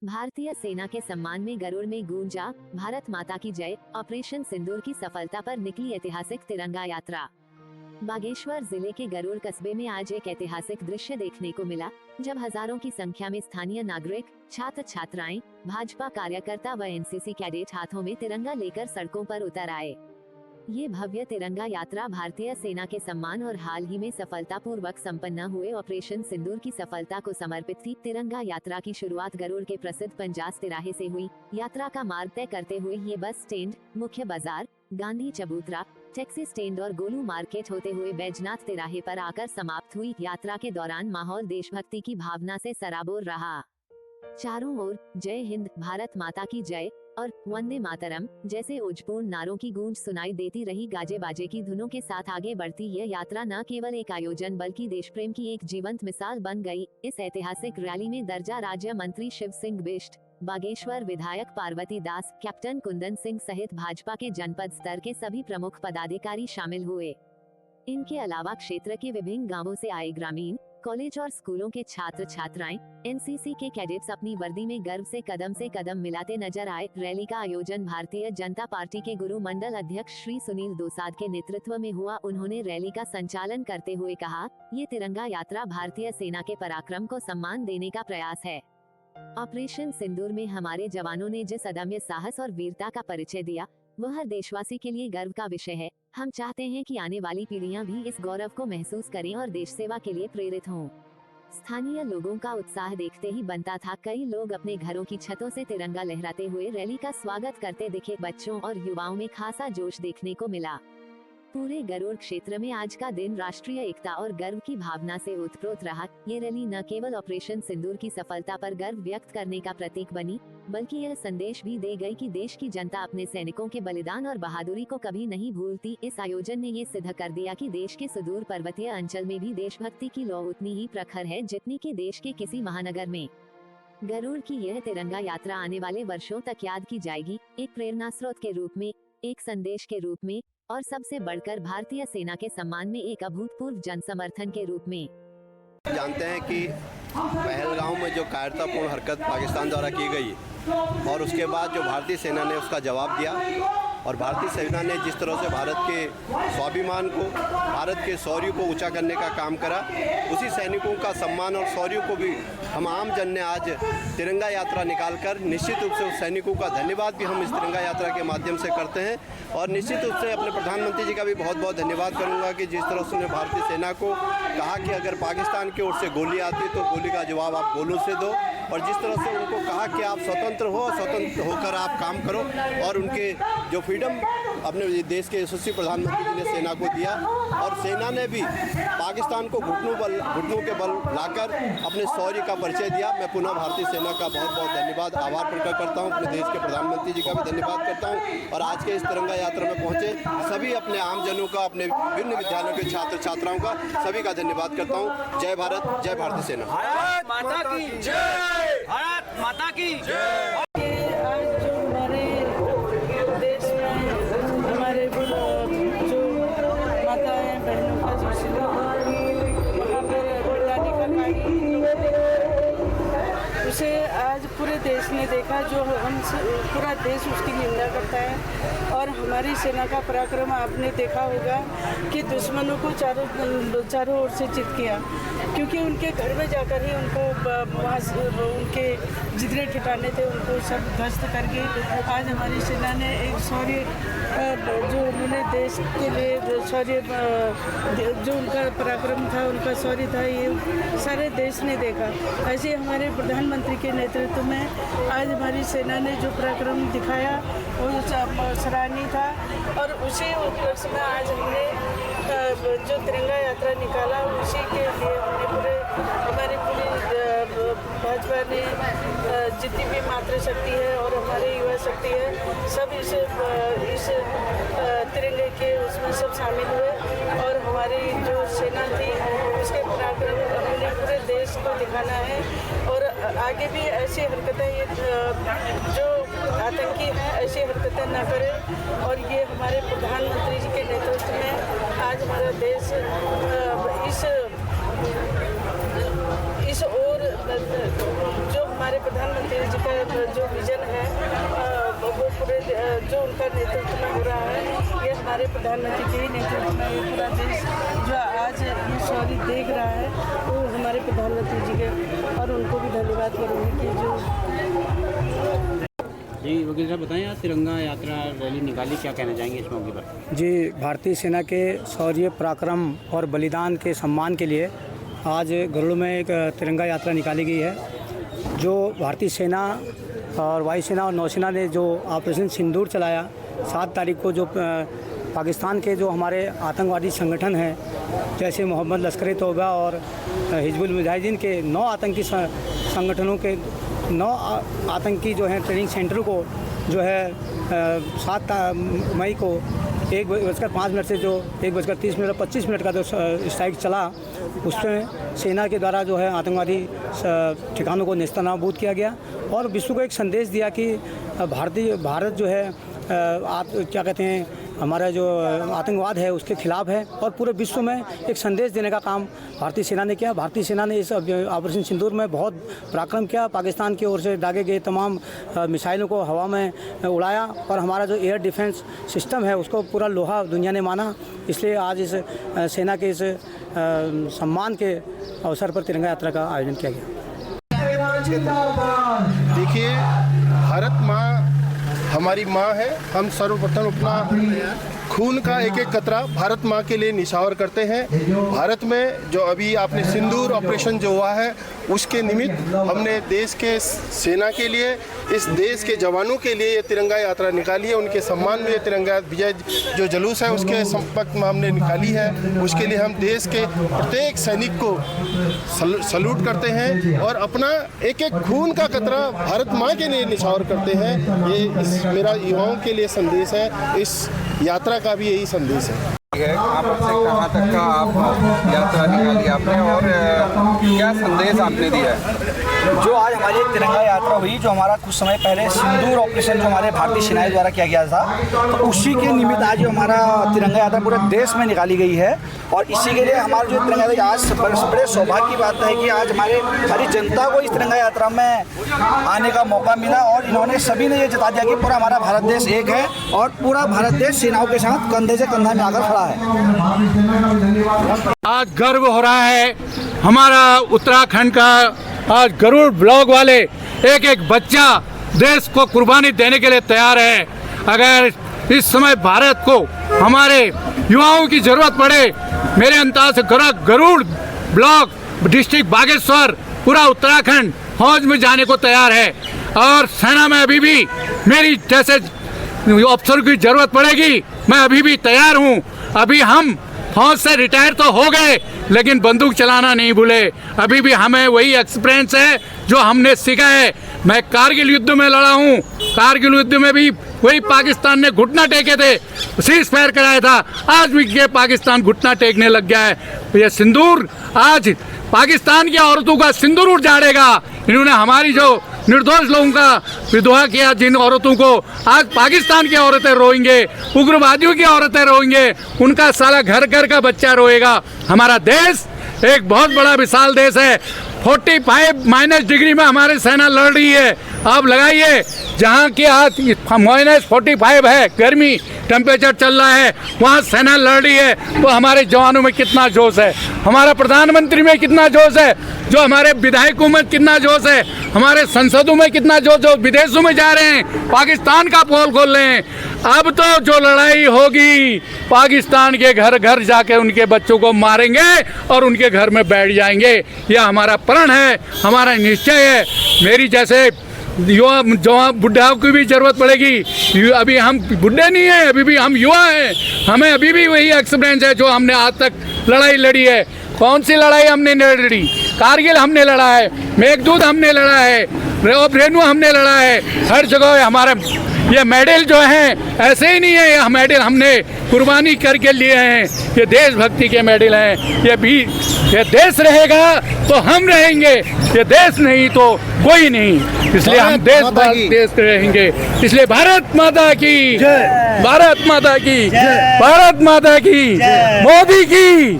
भारतीय सेना के सम्मान में गरुड़ में गूंजा भारत माता की जय। ऑपरेशन सिंदूर की सफलता पर निकली ऐतिहासिक तिरंगा यात्रा। बागेश्वर जिले के गरुड़ कस्बे में आज एक ऐतिहासिक दृश्य देखने को मिला, जब हजारों की संख्या में स्थानीय नागरिक, छात्र छात्राएं, भाजपा कार्यकर्ता व एनसीसी कैडेट हाथों में तिरंगा लेकर सड़कों पर उतर आए। ये भव्य तिरंगा यात्रा भारतीय सेना के सम्मान और हाल ही में सफलतापूर्वक संपन्न हुए ऑपरेशन सिंदूर की सफलता को समर्पित थी। तिरंगा यात्रा की शुरुआत गरुड़ के प्रसिद्ध पंजास तिराहे से हुई। यात्रा का मार्ग तय करते हुए ये बस स्टैंड, मुख्य बाजार, गांधी चबूतरा, टैक्सी स्टैंड और गोलू मार्केट होते हुए बैजनाथ तिराहे पर आकर समाप्त हुई। यात्रा के दौरान माहौल देशभक्ति की भावना से सराबोर रहा। चारों ओर जय हिंद, भारत माता की जय और वंदे मातरम जैसे ओजपूर्ण नारों की गूंज सुनाई देती रही। गाजे बाजे की धुनों के साथ आगे बढ़ती यह यात्रा न केवल एक आयोजन बल्कि देश प्रेम की एक जीवंत मिसाल बन गई। इस ऐतिहासिक रैली में दर्जा राज्य मंत्री शिव सिंह बिष्ट, बागेश्वर विधायक पार्वती दास, कैप्टन कुंदन सिंह सहित भाजपा के जनपद स्तर के सभी प्रमुख पदाधिकारी शामिल हुए। इनके अलावा क्षेत्र के विभिन्न गांवों से आए ग्रामीण, कॉलेज और स्कूलों के छात्र छात्राएं, एनसीसी के कैडेट्स अपनी वर्दी में गर्व से कदम मिलाते नजर आए। रैली का आयोजन भारतीय जनता पार्टी के गुरु मंडल अध्यक्ष श्री सुनील दोसाद के नेतृत्व में हुआ। उन्होंने रैली का संचालन करते हुए कहा, ये तिरंगा यात्रा भारतीय सेना के पराक्रम को सम्मान देने का प्रयास है। ऑपरेशन सिंदूर में हमारे जवानों ने जिस अदम्य साहस और वीरता का परिचय दिया, वह हर देशवासी के लिए गर्व का विषय है। हम चाहते हैं कि आने वाली पीढ़ियां भी इस गौरव को महसूस करें और देश सेवा के लिए प्रेरित हों। स्थानीय लोगों का उत्साह देखते ही बनता था। कई लोग अपने घरों की छतों से तिरंगा लहराते हुए रैली का स्वागत करते दिखे। बच्चों और युवाओं में खासा जोश देखने को मिला। पूरे गरुड़ क्षेत्र में आज का दिन राष्ट्रीय एकता और गर्व की भावना से ओतप्रोत रहा। ये रैली न केवल ऑपरेशन सिंदूर की सफलता पर गर्व व्यक्त करने का प्रतीक बनी, बल्कि यह संदेश भी दे गई कि देश की जनता अपने सैनिकों के बलिदान और बहादुरी को कभी नहीं भूलती। इस आयोजन ने ये सिद्ध कर दिया कि देश के सुदूर पर्वतीय अंचल में भी देशभक्ति की लौ उतनी ही प्रखर है जितनी कि देश के किसी महानगर में। गरुड़ की यह तिरंगा यात्रा आने वाले वर्षों तक याद की जाएगी, एक प्रेरणा स्रोत के रूप में, एक संदेश के रूप में और सबसे बढ़कर भारतीय सेना के सम्मान में एक अभूतपूर्व जन समर्थन के रूप में। जानते हैं कि पहलगाम में जो कायरतापूर्ण हरकत पाकिस्तान द्वारा की गई और उसके बाद जो भारतीय सेना ने उसका जवाब दिया और भारतीय सेना ने जिस तरह से भारत के स्वाभिमान को, भारत के शौर्य को ऊंचा करने का काम करा, उसी सैनिकों का सम्मान और शौर्य को भी हम आम जन ने आज तिरंगा यात्रा निकालकर निश्चित रूप से उस सैनिकों का धन्यवाद भी हम इस तिरंगा यात्रा के माध्यम से करते हैं। और निश्चित रूप से अपने प्रधानमंत्री जी का भी बहुत बहुत धन्यवाद करूंगा कि जिस तरह से उन्होंने भारतीय सेना को कहा कि अगर पाकिस्तान की ओर से गोली आती है तो गोली का जवाब आप गोलों से दो, और जिस तरह से उनको कहा कि आप स्वतंत्र हो, स्वतंत्र होकर आप काम करो, और उनके जो फ्रीडम अपने देश के यशस्वी प्रधानमंत्री जी ने सेना को दिया और सेना ने भी पाकिस्तान को घुटनों के बल लाकर अपने शौर्य का परिचय दिया। मैं पुनः भारतीय सेना का बहुत बहुत धन्यवाद, आभार प्रकट करता हूँ। अपने देश के प्रधानमंत्री जी का भी धन्यवाद करता हूँ और आज के इस तिरंगा यात्रा में पहुँचे सभी अपने आमजनों का, अपने विभिन्न विद्यालयों के छात्र छात्राओं का, सभी का धन्यवाद करता हूँ। जय भारत, जय भारतीय सेना। भारत माता की जय, भारत माता की जय। आज जो हमारे देश में हमारे जो माताएं बहनों का जो शिविर वहाँ पर बुलाने का उसे आज पूरे देश ने देखा, जो हम पूरा देश उसकी निंदा करता है। और हमारी सेना का पराक्रम आपने देखा होगा कि दुश्मनों को चारों ओर से चित किया, क्योंकि उनके घर में जाकर ही उनको वहाँ उनके जितने ठिकाने थे उनको सब ध्वस्त करके आज हमारी सेना ने एक शौर्य जो उन्होंने देश के लिए शौर्य जो उनका पराक्रम था, उनका शौर्य था, ये सारे देश ने देखा। ऐसे हमारे प्रधानमंत्री के नेतृत्व में आज हमारी सेना ने जो पराक्रम दिखाया वो सराहनीय था। और उसी उपलक्ष्य में आज हमने जो तिरंगा यात्रा निकाला उसी के लिए हमने हमारी पूरी भाजपा ने जितनी भी मातृशक्ति है और हमारी युवा शक्ति है, सब इस तिरंगे के उसमें सब शामिल हुए और हमारी जो सेना थी उसके पराक्रम हमने पूरे देश को दिखाना है। और आगे भी ऐसी हरकतें जो आतंकी हैं ऐसी हरकतें न करें। और ये हमारे प्रधानमंत्री जी के नेतृत्व में आज हमारा देश इस ओर जो हमारे प्रधानमंत्री जी का जो विजन है वो पूरे जो उनका नेतृत्व में हो रहा है, ये हमारे प्रधानमंत्री के ही नेतृत्व में ये पूरा देश जो आज ये शौर्य देख रहा है, वो हमारे प्रधानमंत्री जी के, और उनको भी धन्यवाद करूँगी कि जो जी वकील साहब बताएं, आज तिरंगा यात्रा रैली निकाली, क्या कहना चाहेंगे इस मौके पर? जी, भारतीय सेना के शौर्य पराक्रम और बलिदान के सम्मान के लिए आज गरुड़ में एक तिरंगा यात्रा निकाली गई है। जो भारतीय सेना और वायुसेना और नौसेना ने जो ऑपरेशन सिंदूर चलाया 7 तारीख को, जो पाकिस्तान के जो हमारे आतंकवादी संगठन हैं जैसे मोहम्मद लश्कर-ए-तौबा और हिजबुल मुजाहिदीन के 9 आतंकी संगठनों के 9 आतंकी जो हैं ट्रेनिंग सेंटर को जो है 7 मई को 1:05 से जो 1:30 और 25 का जो स्ट्राइक चला, उसमें सेना के द्वारा जो है आतंकवादी ठिकानों को नेस्तनाबूद किया गया और विश्व को एक संदेश दिया कि भारत जो है क्या कहते हैं, हमारा जो आतंकवाद है उसके खिलाफ है, और पूरे विश्व में एक संदेश देने का काम भारतीय सेना ने किया। भारतीय सेना ने इस ऑपरेशन सिंदूर में बहुत पराक्रम किया, पाकिस्तान की ओर से दागे गए तमाम मिसाइलों को हवा में उड़ाया, और हमारा जो एयर डिफेंस सिस्टम है उसको पूरा लोहा दुनिया ने माना। इसलिए आज इस सेना के इस सम्मान के अवसर पर तिरंगा यात्रा का आयोजन किया गया। देखिए, भारत माँ हमारी माँ है। हम सर्वप्रथम अपना खून का एक एक कतरा भारत माँ के लिए निछावर करते हैं। भारत में जो अभी आपने सिंदूर ऑपरेशन जो हुआ है, उसके निमित्त हमने देश के सेना के लिए, इस देश के जवानों के लिए ये तिरंगा यात्रा निकाली है। उनके सम्मान में ये तिरंगा विजय जो जुलूस है उसके संपर्क में हमने निकाली है। उसके लिए हम देश के प्रत्येक सैनिक को सल्यूट करते हैं और अपना एक एक खून का कतरा भारत माँ के लिए निछावर करते हैं। ये मेरा युवाओं के लिए संदेश है, इस यात्रा का भी यही संदेश है। कहाँ से कहाँ तक का आप यात्रा निकाली आपने और क्या संदेश आपने दिया है? जो आज हमारी तिरंगा यात्रा हुई, जो हमारा कुछ समय पहले सिंदूर ऑपरेशन जो हमारे भारतीय सेना द्वारा किया गया था, तो उसी के निमित्त आज जो हमारा तिरंगा यात्रा पूरे देश में निकाली गई है। और इसी के लिए हमारा जो तिरंगा यात्रा आज बड़े सौभाग्य की बात है कि आज सारी जनता को इस तिरंगा यात्रा में आने का मौका मिला, और इन्होंने सभी ने ये जता दिया कि पूरा हमारा भारत देश एक है और पूरा भारत देश सेनाओं के साथ कंधे से कंधा मिलाकर खड़ा है। आज गर्व हो रहा है हमारा उत्तराखंड का। आज गरुड़ ब्लॉक वाले एक एक बच्चा देश को कुर्बानी देने के लिए तैयार है। अगर इस समय भारत को हमारे युवाओं की जरूरत पड़े, मेरे अंदाज से गरुड़ ब्लॉक डिस्ट्रिक्ट बागेश्वर पूरा उत्तराखंड फौज में जाने को तैयार है। और सेना में अभी भी मेरी जैसे अफसर की जरूरत पड़ेगी, मैं अभी भी तैयार हूँ। अभी हम फौज से रिटायर तो हो गए, लेकिन बंदूक चलाना नहीं भूले। अभी भी हमें वही एक्सपीरियंस है जो हमने सीखा है। मैं कारगिल युद्ध में लड़ा हूँ, कारगिल युद्ध में भी वही पाकिस्तान ने घुटना टेके थे, सीज फायर कराया था। आज भी ये पाकिस्तान घुटना टेकने लग गया है। ये सिंदूर आज पाकिस्तान की औरतों का सिंदूर उजाड़ेगा। इन्होंने हमारी जो निर्दोष लोगों का विधवा किया, जिन औरतों को आज पाकिस्तान की औरतें रोएंगे, उग्रवादियों की औरतें रोएंगे, उनका साला घर घर का बच्चा रोएगा। हमारा देश एक बहुत बड़ा विशाल देश है। 45 डिग्री में हमारी सेना लड़ रही है। आप लगाइए, जहाँ की आज -45 है, गर्मी टेम्परेचर चल रहा है, वहाँ सेना लड़ रही है। तो हमारे जवानों में कितना जोश है, हमारा प्रधानमंत्री में कितना जोश है, जो हमारे विधायकों में कितना जोश है, हमारे संसदों में कितना जोश, जो विदेशों में जा रहे हैं, पाकिस्तान का पोल खोल रहे हैं। अब तो जो लड़ाई होगी, पाकिस्तान के घर घर जाके उनके बच्चों को मारेंगे और उनके घर में बैठ जाएंगे। यह हमारा प्रण है, हमारा निश्चय है। मेरी जैसे युवा बुढ़ाओं की भी जरूरत पड़ेगी। अभी हम बुढ़े नहीं हैं, अभी भी हम युवा हैं। हमें अभी भी वही एक्सपीरियंस है जो हमने आज तक लड़ाई लड़ी है। कौन सी लड़ाई हमने लड़ी? कारगिल हमने लड़ा है, मेघदूत हमने लड़ा है, रेणु हमने लड़ा है। हर जगह हमारे ये मेडल जो हैं ऐसे ही नहीं है, यह मेडल हमने कुर्बानी करके लिए हैं। ये देशभक्ति के मेडल हैं। ये देश रहेगा तो हम रहेंगे, ये देश नहीं तो कोई नहीं। इसलिए हम देश रहेंगे। इसलिए भारत माता की, भारत माता की, भारत माता की, मोदी की।